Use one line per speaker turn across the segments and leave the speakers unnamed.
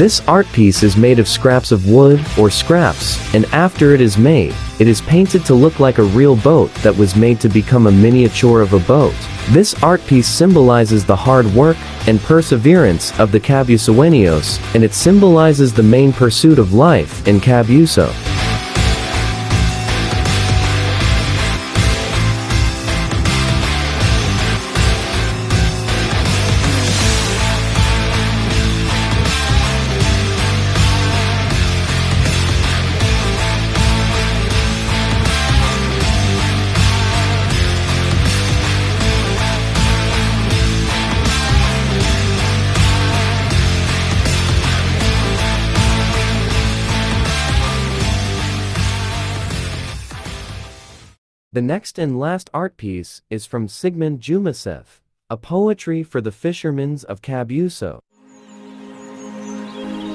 This art piece is made of scraps of wood or scraps, and after it is made, it is painted to look like a real boat that was made to become a miniature of a boat. This art piece symbolizes the hard work and perseverance of the Cabusueños, and it symbolizes the main pursuit of life in Cabuso. The next and last art piece is from Sigmund Jumasev, a poetry for the fishermen of Cabuso.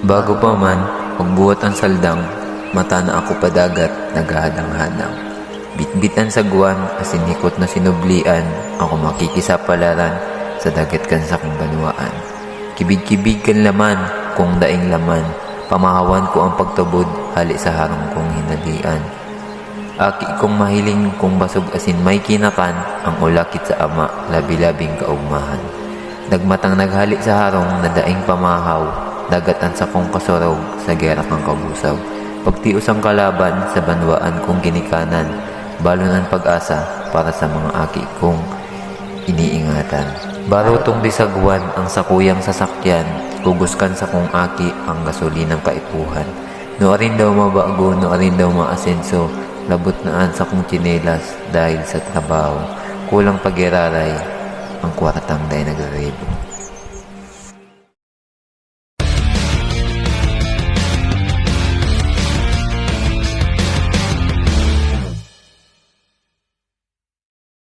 Bago pa man magbuhat ang saldang, mata na ako padagat, naghahadang-hadang. Bitbitan sa guwan, asinikot na sinublian, ako makikisapalaran sa dagat kan sa kong banwaan. Kibig-kibig kan laman, kung daing laman, pamahawan ko ang pagtubod, hali sa harong kong hinalian. Aki kong mahiling kung basog asin may kinakan, ang ulakit sa ama, labi-labing kaugmahan. Nagmatang naghali sa harong, nadaing pamahaw, dagatan sa kong kasorog, sa gera kang kabusaw. Pagtios ang kalaban, sa banwaan kong ginikanan, balon ang pag-asa, para sa mga aki kong iniingatan. Barutong bisagwan, ang sakuyang sasakyan, guguskan sa kong aki, ang gasolinang kaipuhan. Noarin daw mabago, noarin daw maasenso, labot naan sa kong tsinelas dahil sa trabaho. Kulang pag-iraray, ang kwartang day nagrarebo.